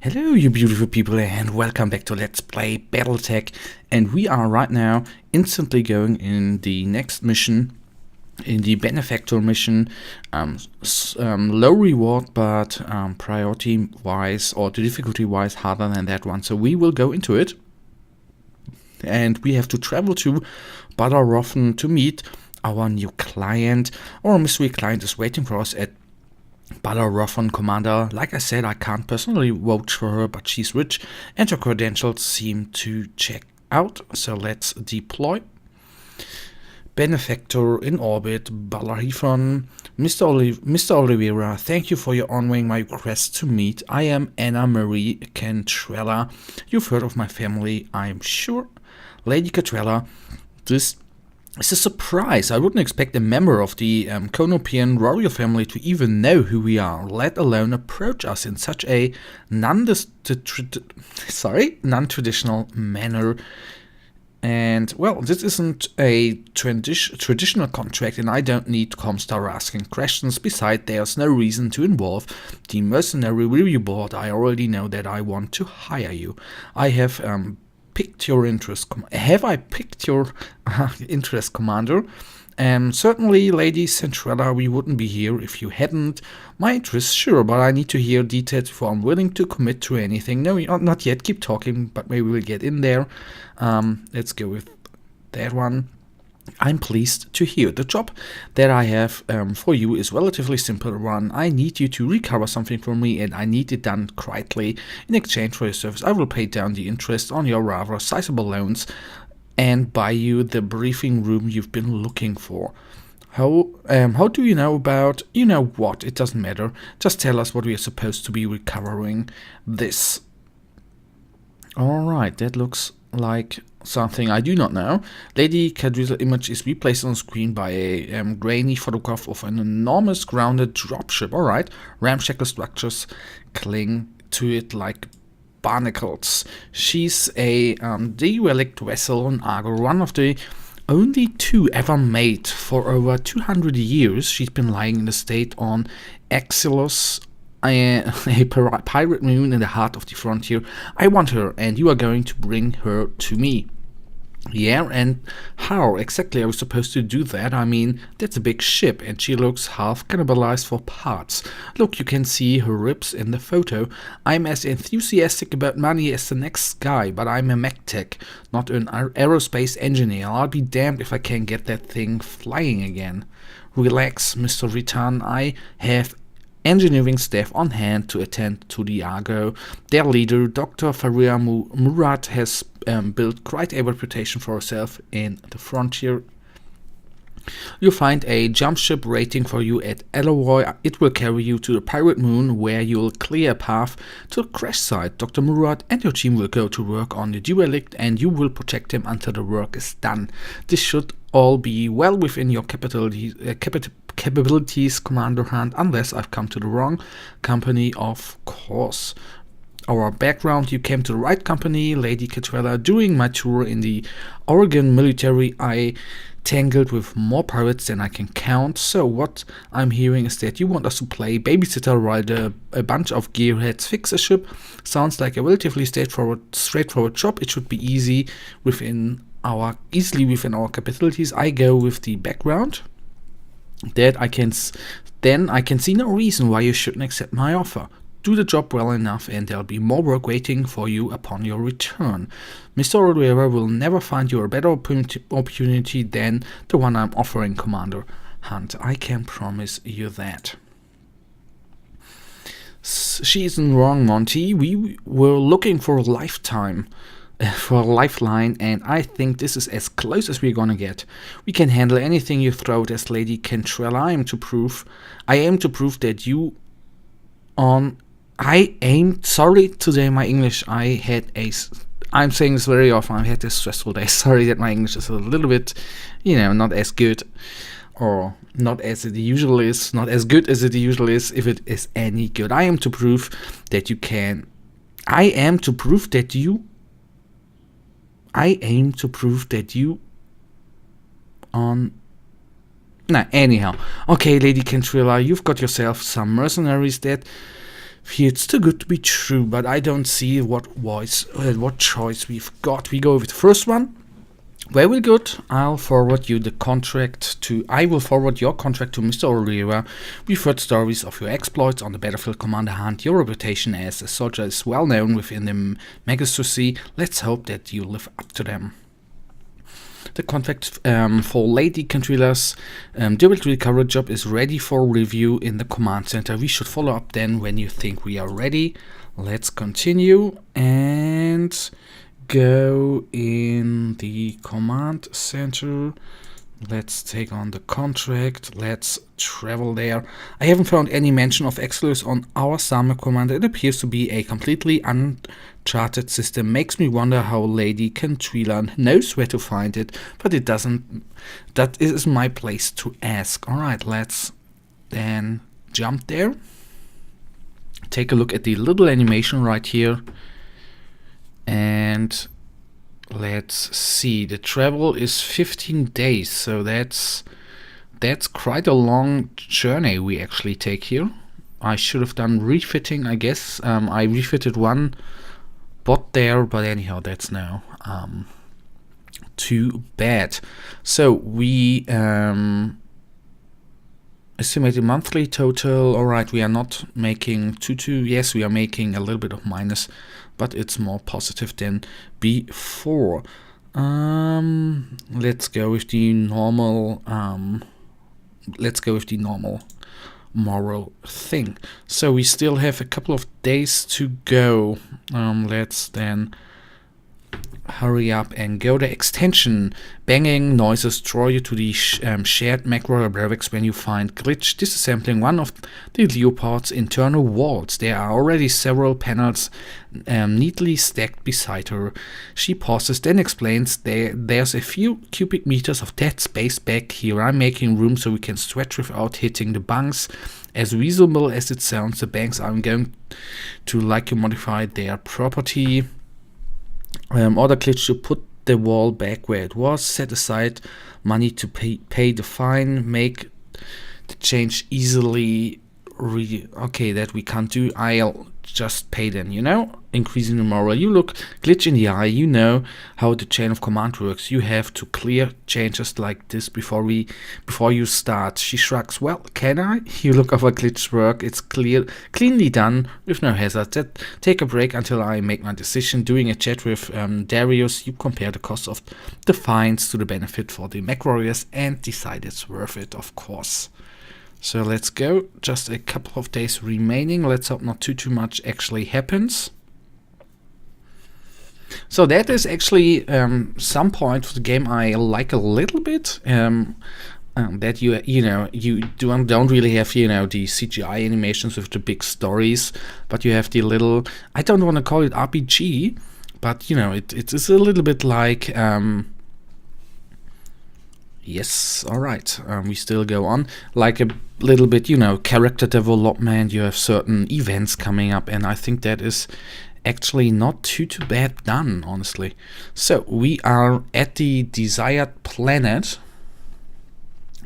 Hello you beautiful people and welcome back to Let's Play BattleTech, and we are right now instantly going in the next mission, in the benefactor mission. Low reward, but priority wise or difficulty wise harder than that one, so we will go into it. And we have to travel to BattleTech to meet our new client. Our mystery client is waiting for us at BattleTech commander. Like I said, I can't personally vouch for her, but she's rich and her credentials seem to check out. So let's deploy. Benefactor in orbit, BattleTech. Mr. Oliveira, thank you for your honoring my request to meet. I am Anna Marie Cantrella. You've heard of my family, I'm sure. Lady Cantrella, this it's a surprise. I wouldn't expect a member of the Conopian royal family to even know who we are, let alone approach us in such a non-traditional manner. And, well, this isn't a traditional contract, and I don't need Comstar asking questions. Besides, there's no reason to involve the mercenary review board. I already know that I want to hire you. I have picked your interest. Have I picked your interest, Commander? Certainly, Lady Centrella, we wouldn't be here if you hadn't. My interest, sure, but I need to hear details before I'm willing to commit to anything. No, not yet. Keep talking, but maybe we'll get in there. Let's go with that one. I'm pleased to hear. The job that I have for you is relatively simple one. I need you to recover something from me, and I need it done quietly. In exchange for your service, I will pay down the interest on your rather sizable loans and buy you the briefing room you've been looking for. How do you know about, you know what, it doesn't matter. Just tell us what we are supposed to be recovering this. Alright, that looks like something I do not know. Lady Cadri's image is replaced on screen by a grainy photograph of an enormous grounded dropship. Alright, ramshackle structures cling to it like barnacles. She's a derelict vessel on Argo, one of the only two ever made. For over 200 years, she's been lying in the state on Axilos, a pirate moon in the heart of the frontier. I want her, and you are going to bring her to me. Yeah, and how exactly are we supposed to do that? I mean, that's a big ship, and she looks half cannibalized for parts. Look, you can see her ribs in the photo. I'm as enthusiastic about money as the next guy, but I'm a mech tech, not an aerospace engineer. I'll be damned if I can get that thing flying again. Relax, Mr. Ritan. I have engineering staff on hand to attend to the Argo. Their leader, Dr. Faria Murat, has built quite a reputation for herself in the frontier. You'll find a jump ship waiting for you at Eloy. It will carry you to the pirate moon, where you'll clear a path to the crash site. Dr. Murat and your team will go to work on the derelict, and you will protect him until the work is done. This should all be well within your capabilities, Commander Hunt, unless I've come to the wrong company, of course. Our background, you came to the right company, Lady Catrella. During my tour in the Oregon military, I tangled with more pirates than I can count. So what I'm hearing is that you want us to play babysitter while a bunch of gearheads fix a ship. Sounds like a relatively straightforward job. It should be easily within our capabilities. I go with the background. Then I can see no reason why you shouldn't accept my offer. Do the job well enough, and there'll be more work waiting for you upon your return. Mr. Oliveira will never find you a better opportunity than the one I'm offering, Commander Hunt. I can promise you that. She isn't wrong, Monty. We were looking for a lifeline, and I think this is as close as we're gonna get. We can handle anything you throw at us, Lady Cantrella. I aim to prove that you sorry, today my English, I'm saying this very often, I had a stressful day. Sorry that my English is a little bit, not as good, or not as it usually is, not as good as it usually is, if it is any good. I aim to prove that you anyhow. Okay, Lady Cantrella, you've got yourself some mercenaries that Feels too good to be true, but I don't see what choice we've got. We go with the first one. Very good. I will forward your contract to Mr. Oliveira. We've heard stories of your exploits on the battlefield, Commander Hunt. Your reputation as a soldier is well known within the magistracy. Let's hope that you live up to them. The contract for Lady Cantrilla's direct recovery job is ready for review in the command center. We should follow up then when you think we are ready. Let's continue and go in the command center. Let's take on the contract. Let's travel there. I haven't found any mention of Exilus on our summer commander. It appears to be a completely uncharted system. Makes me wonder how Lady Cantrilla knows where to find it, but it doesn't. That is my place to ask. Alright, let's then jump there. Take a look at the little animation right here. And let's see, the travel is 15 days, so that's quite a long journey we actually take here. I should have done refitting, I guess. I refitted one bot there, but anyhow, that's now too bad. So we estimated monthly total. Alright, we are not making 2. Yes, we are making a little bit of minus, but it's more positive than before. Let's go with the normal. Moral thing. So we still have a couple of days to go. Let's then hurry up and go. The extension. Banging noises draw you to the shared macro barracks when you find glitch disassembling one of the Leopard's internal walls. There are already several panels neatly stacked beside her. She pauses, then explains there's a few cubic meters of dead space back here. I'm making room so we can stretch without hitting the bunks. As reasonable as it sounds, the banks aren't going to like you modify their property. Order glitch to put the wall back where it was, set aside money to pay the fine, make the change easily. Okay, that we can't do. I'll just pay them, increasing the morale. You look glitch in the eye, you know how the chain of command works. You have to clear changes like this before you start. She shrugs. Well, can I? You look over glitch work. It's cleanly done with no hazard. Take a break until I make my decision. Doing a chat with Darius, you compare the cost of the fines to the benefit for the mech warriors and decide it's worth it, of course. So let's go. Just a couple of days remaining. Let's hope not too much actually happens. So that is actually some point of the game I like a little bit. That you don't really have the CGI animations with the big stories, but you have the little, I don't want to call it RPG, but it is a little bit like yes, alright, we still go on. Like a little bit, character development, you have certain events coming up, and I think that is actually not too bad done, honestly. So, we are at the desired planet,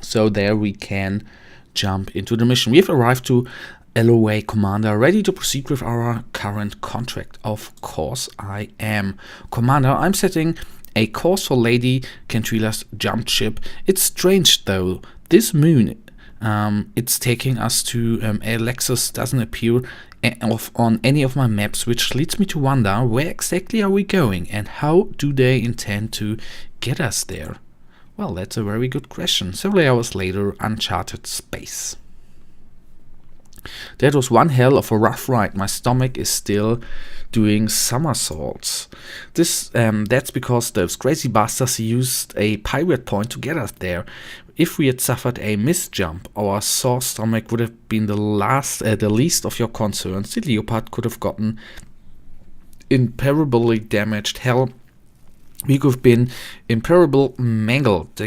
so there we can jump into the mission. We have arrived to LOA Commander, ready to proceed with our current contract. Of course I am. Commander, I'm setting a course for Lady Cantrilla's jump ship. It's strange though, this moon it's taking us to Alexis doesn't appear on any of my maps, which leads me to wonder, where exactly are we going and how do they intend to get us there? Well, that's a very good question. Several hours later, uncharted space. That was one hell of a rough ride. My stomach is still doing somersaults. That's because those crazy bastards used a pirate point to get us there. If we had suffered a misjump, our sore stomach would have been the least of your concerns. The Leopard could have gotten irreparably damaged. Hell, we could have been irreparably mangled.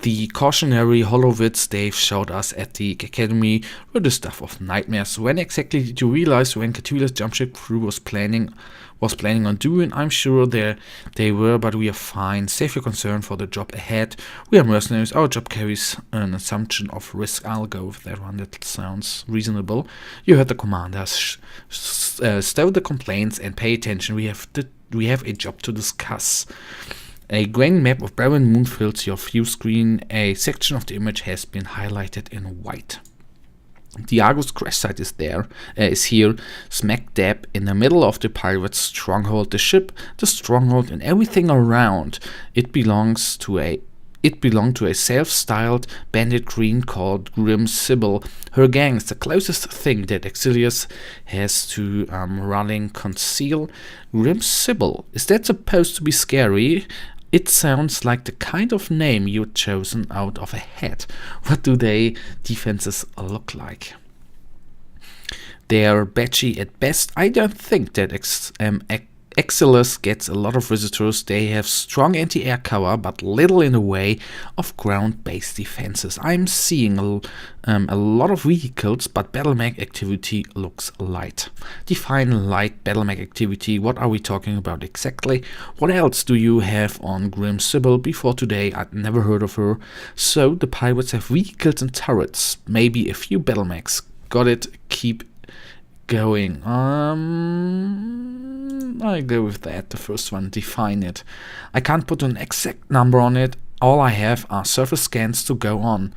The cautionary holowits they've showed us at the academy were the stuff of nightmares. When exactly did you realize when Catula's jumpship crew was planning on doing? I'm sure they were, but we are fine. Save your concern for the job ahead. We are mercenaries. Our job carries an assumption of risk. I'll go with that one. That sounds reasonable. You heard the commander. Stow the complaints and pay attention. We have a job to discuss. A grainy map of barren moon fills your view screen. A section of the image has been highlighted in white. The Argo's crash site is here, smack dab in the middle of the pirates' stronghold. The ship, the stronghold, and everything around it belonged to a self-styled bandit queen called Grim Sybil. Her gang is the closest thing that Exilius has to running conceal. Grim Sybil, is that supposed to be scary? It sounds like the kind of name you'd chosen out of a hat. What do they defenses look like? They're batchy at best. I don't think that Exilus gets a lot of visitors. They have strong anti-air cover, but little in the way of ground-based defenses. I'm seeing a lot of vehicles, but BattleTech activity looks light. Define light BattleTech activity. What are we talking about exactly? What else do you have on Grim Sybil? Before today, I'd never heard of her. So the pirates have vehicles and turrets, maybe a few BattleTechs. Got it. Keep going. I go with that, the first one, define it. I can't put an exact number on it. All I have are surface scans to go on.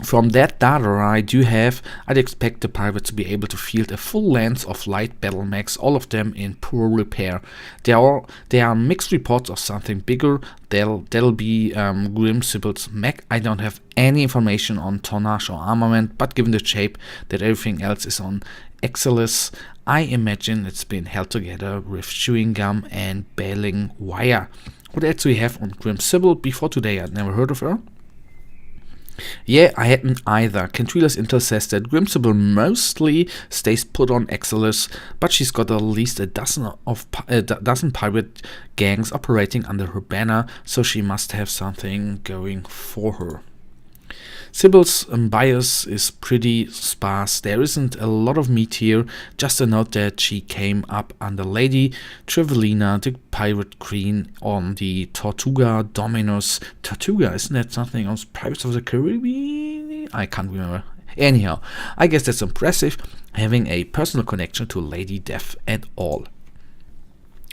From that data I do have, I'd expect the pirates to be able to field a full length of light BattleTechs, all of them in poor repair. There are mixed reports of something bigger. That'll be Grim Sybil's mech. I don't have any information on tonnage or armament, but given the shape that everything else is on Exilus, I imagine it's been held together with chewing gum and baling wire. What else do we have on Grim Sybil? Before today I'd never heard of her. Yeah, I hadn't either. Kentrila's intel says that Grim Sybil mostly stays put on Exilus, but she's got at least a dozen pirate gangs operating under her banner, so she must have something going for her. Sybil's bias is pretty sparse. There isn't a lot of meat here, just a note that she came up under Lady Trevelina, the pirate queen, on the Tortuga Dominus. Tortuga, isn't that something else? Pirates of the Caribbean? I can't remember. Anyhow, I guess that's impressive, having a personal connection to Lady Death and all.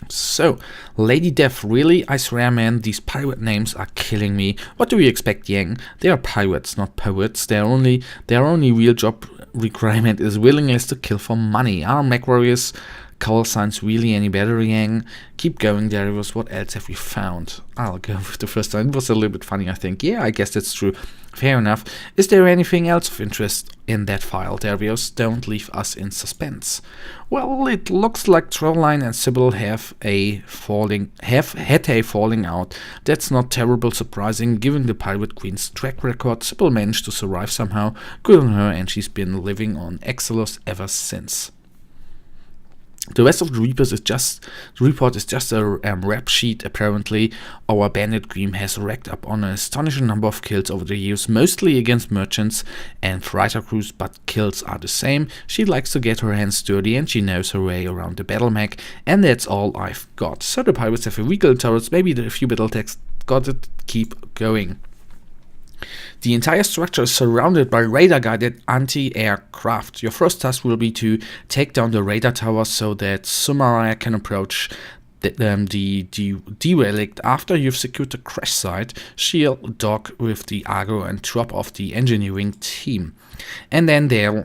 So, Lady Death, really? I swear, man, these pirate names are killing me. What do you expect, Yang? They are pirates, not poets. Their only real job requirement is willingness to kill for money. Are mech warriors call signs really any better, Yang? Keep going, Darius. What else have we found? I'll go with the first one. It was a little bit funny, I think. Yeah, I guess that's true. Fair enough. Is there anything else of interest in that file, Darius? Don't leave us in suspense. Well, it looks like Trollline and Sybil have had a falling out. That's not terrible surprising, given the Pirate Queen's track record. Sybil managed to survive somehow. Good on her, and she's been living on Exilus ever since. The rest of the report is just a rap sheet. Apparently, our bandit Grim has racked up on an astonishing number of kills over the years, mostly against merchants and freighter crews, but kills are the same. She likes to get her hands dirty and she knows her way around the BattleTech, and that's all I've got. So the pirates have a vehicle turrets, maybe a few BattleTechs. Got it, keep going. The entire structure is surrounded by radar-guided anti-aircraft. Your first task will be to take down the radar tower so that Sumaria can approach the derelict. After you've secured the crash site, she'll dock with the Argo and drop off the engineering team. And then they'll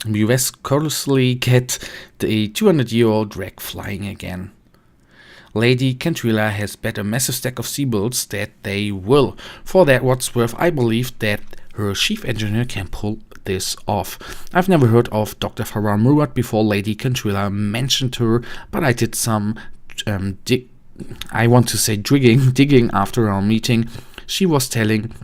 miraculously get the 200-year-old wreck flying again. Lady Kentrila has bet a massive stack of Seabolts that they will. For that what's worth, I believe that her chief engineer can pull this off. I've never heard of Dr. Farah Murad before Lady Kentrila mentioned her, but I did some digging after our meeting. She was telling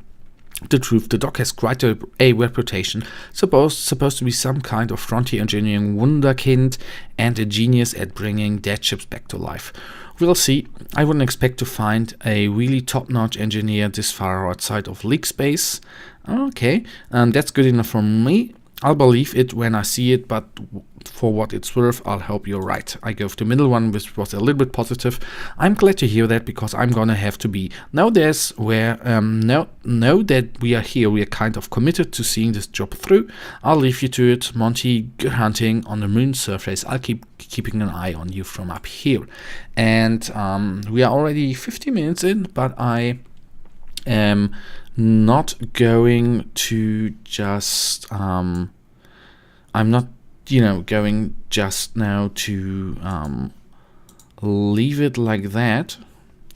the truth, the dock has quite a reputation, supposed to be some kind of frontier engineering wunderkind and a genius at bringing dead ships back to life. We'll see. I wouldn't expect to find a really top-notch engineer this far outside of league space. Okay, that's good enough for me. I'll believe it when I see it, but for what it's worth, I'll hope you're right. I go with the middle one, which was a little bit positive. I'm glad to hear that, because I'm gonna have to be. Now there's where, know that we are here. We are kind of committed to seeing this job through. I'll leave you to it. Monty, good hunting on the moon surface. I'll keeping an eye on you from up here. And we are already 50 minutes in, but I am not going to just I'm not going just now to leave it like that.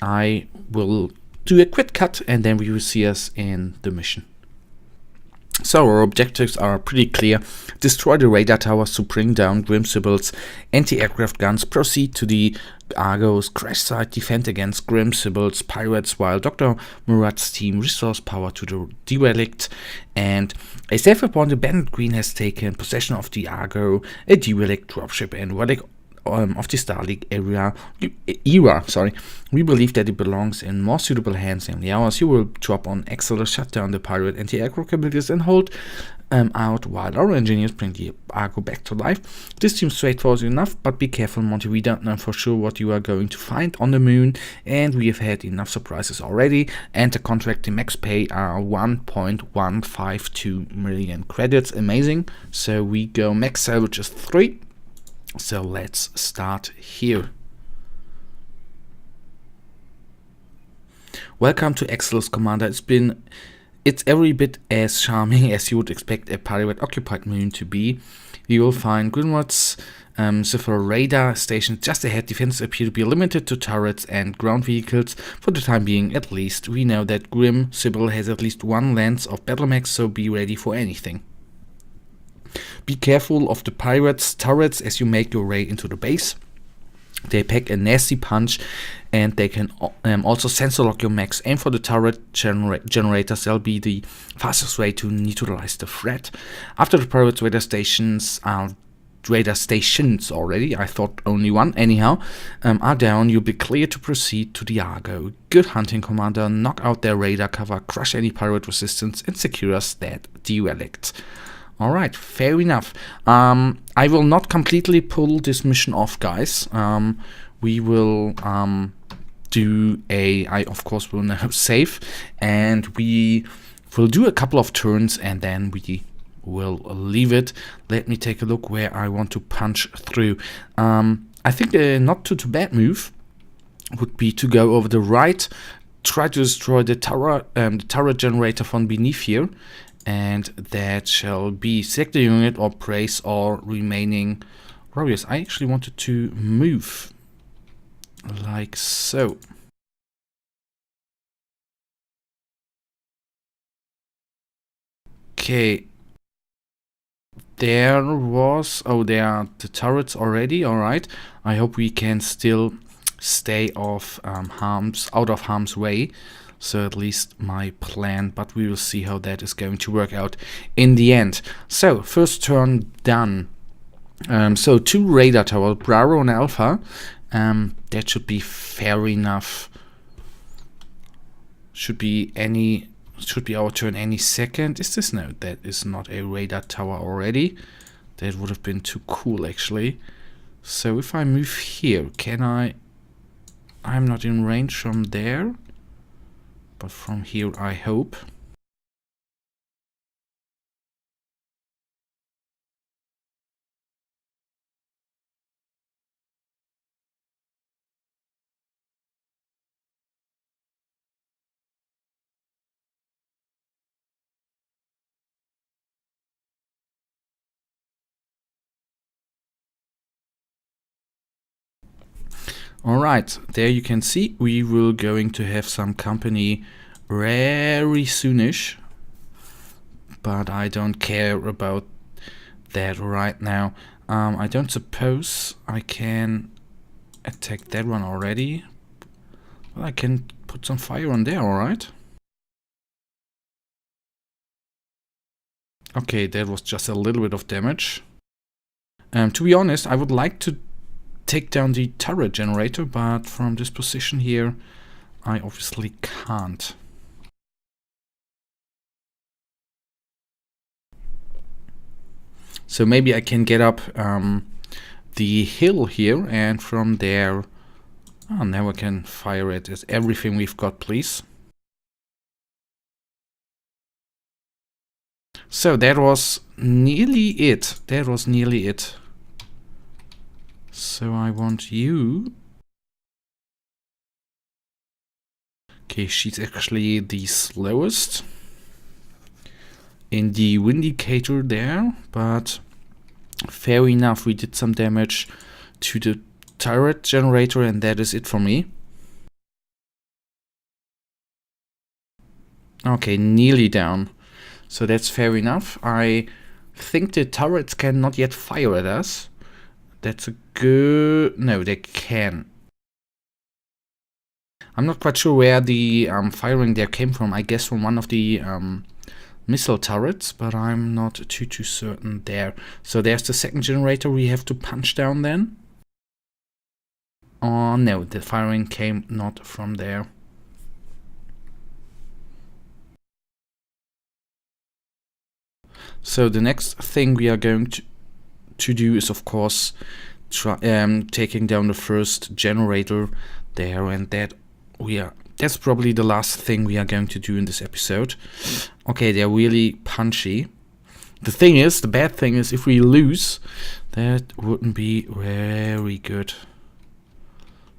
I will do a quick cut and then we will see us in the mission. So our objectives are pretty clear. Destroy the radar towers to bring down Grim Sibyl's anti-aircraft guns, proceed to the Argo's crash site, defend against Grim Sibyl's pirates while Dr. Murat's team restores power to the derelict, and a self-appointed bandit queen has taken possession of the Argo, a derelict dropship and relic of the Starlink era. We believe that it belongs in more suitable hands than ours. You will drop on Exeter, shut down the pirate anti-aircraft capabilities and hold out while our engineers bring the Argo back to life. This seems straightforward enough, but be careful, Monty. We don't know for sure what you are going to find on the moon, and we have had enough surprises already. And the contract, the max pay are 1.152 million credits. Amazing. So we go max salvage is 3. So let's start here. Welcome to Exeter's, Commander. It's every bit as charming as you would expect a pirate-occupied moon to be. You will find Grimrod's several radar stations just ahead. Defenses appear to be limited to turrets and ground vehicles for the time being, at least. We know that Grim Sibyl has at least one lance of battle mechs, so be ready for anything. Be careful of the pirates' turrets as you make your way into the base. They pack a nasty punch, and they can also sensor lock your mechs. Aim for the turret generators. They'll be the fastest way to neutralize the threat. After the pirates' radar stations already, I thought only one, anyhow, are down, you'll be clear to proceed to the Argo. Good hunting, Commander. Knock out their radar cover, crush any pirate resistance, and secure us that derelict. Alright, fair enough. I will not completely pull this mission off, guys. We will I of course will now save, and we will do a couple of turns and then we will leave it. Let me take a look where I want to punch through. I think a not too bad move would be to go over the right, try to destroy the turret generator from beneath here. And that shall be select the unit or praise all remaining warriors. I actually wanted to move like so. Okay. There are the turrets already. Alright. I hope we can still stay out of harm's way. So at least my plan, but we will see how that is going to work out in the end. So first turn done. So 2 radar towers, Bravo and Alpha. That should be fair enough. Should be our turn any second. Is this? No, that is not a radar tower already. That would have been too cool actually. So if I move here, can I? I'm not in range from there. But from here, I hope. Alright, there you can see we will going to have some company very soonish, but I don't care about that right now. I don't suppose I can attack that one already. Well, I can put some fire on there, alright. Okay, that was just a little bit of damage. To be honest, I would like to take down the turret generator, but from this position here, I obviously can't. So maybe I can get up the hill here, and from there... Oh, now I can fire it at everything we've got, please. So that was nearly it. That was nearly it. So I want you... Okay, she's actually the slowest in the Windicator there, but fair enough, we did some damage to the turret generator, and that is it for me. Okay, nearly down. So that's fair enough. I think the turrets can not yet fire at us. That's a good... No, they can. I'm not quite sure where the firing there came from. I guess from one of the missile turrets, but I'm not too certain there. So there's the second generator we have to punch down then. Oh no, the firing came not from there. So the next thing we are going to do is, of course, taking down the first generator there, and that's probably the last thing we are going to do in this episode. Okay, they're really punchy. The bad thing is, if we lose, that wouldn't be very good.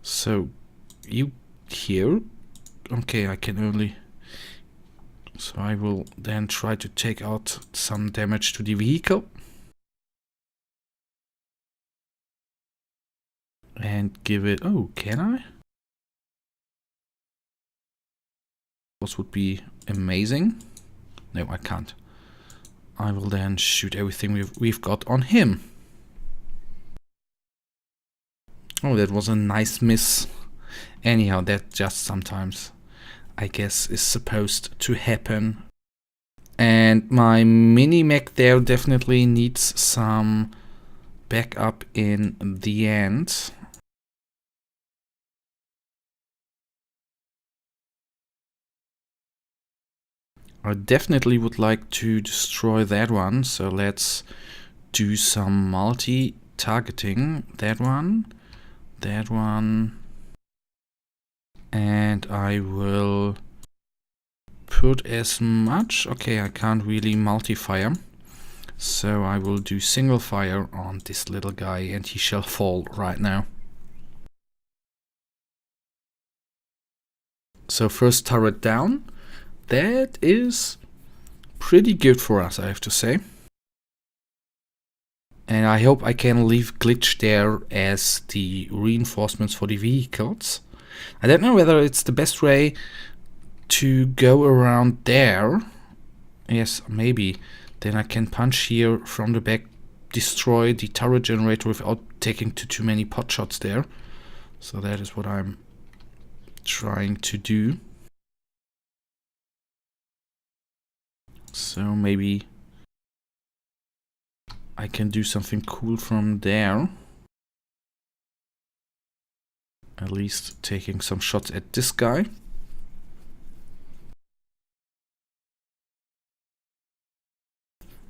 So, you here? Okay, I can only... So I will then try to take out some damage to the vehicle. And give it... Oh, can I? This would be amazing. No, I can't. I will then shoot everything we've got on him. Oh, that was a nice miss. Anyhow, that just sometimes, I guess, is supposed to happen. And my mini-mech there definitely needs some backup in the end. I definitely would like to destroy that one, so let's do some multi-targeting. That one, and I will put as much... Okay, I can't really multi-fire, so I will do single fire on this little guy, and he shall fall right now. So first turret down. That is pretty good for us, I have to say. And I hope I can leave glitch there as the reinforcements for the vehicles. I don't know whether it's the best way to go around there. Yes, maybe. Then I can punch here from the back, destroy the turret generator without taking too many pot shots there. So that is what I'm trying to do. So maybe I can do something cool from there. At least taking some shots at this guy.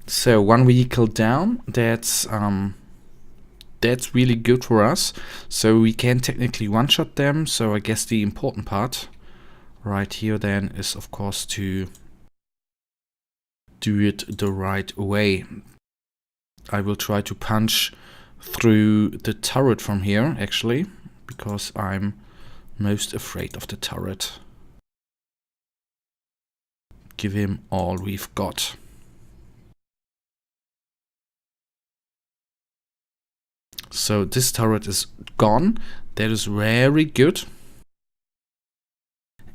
So one vehicle down, that's really good for us. So we can technically one-shot them. So I guess the important part right here then is, of course, to do it the right way. I will try to punch through the turret from here, actually, because I'm most afraid of the turret. Give him all we've got. So this turret is gone. That is very good.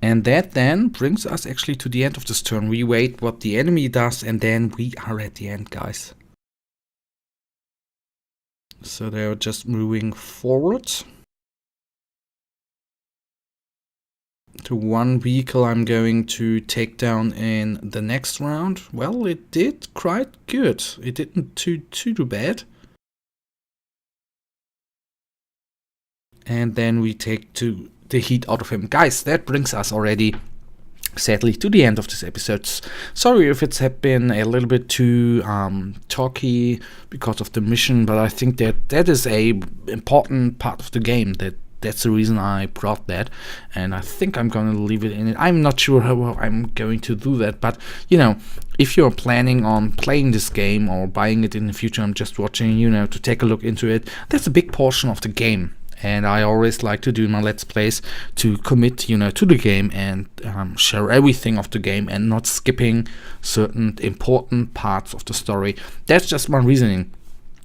And that then brings us actually to the end of this turn. We wait what the enemy does, and then we are at the end, guys. So they're just moving forward. to one vehicle I'm going to take down in the next round. Well, it did quite good. It didn't too bad. And then we take the heat out of him. Guys, that brings us already, sadly, to the end of this episode. Sorry if it's been a little bit too talky because of the mission, but I think that is a important part of the game. That's the reason I brought that, and I think I'm gonna leave it in it. I'm not sure how I'm going to do that, but you know, if you're planning on playing this game or buying it in the future, I'm just watching, you know, to take a look into it. That's a big portion of the game. And I always like to do my Let's Plays to commit, you know, to the game and share everything of the game and not skipping certain important parts of the story. That's just my reasoning.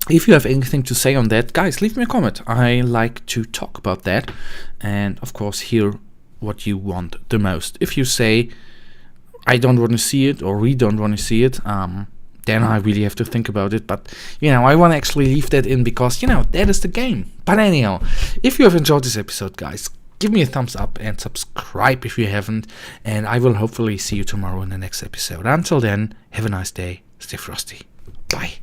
If you have anything to say on that, guys, leave me a comment. I like to talk about that and, of course, hear what you want the most. If you say, I don't want to see it or we don't want to see it, then I really have to think about it. But, you know, I want to actually leave that in because, you know, that is the game. But anyhow, if you have enjoyed this episode, guys, give me a thumbs up and subscribe if you haven't. And I will hopefully see you tomorrow in the next episode. Until then, have a nice day. Stay frosty. Bye.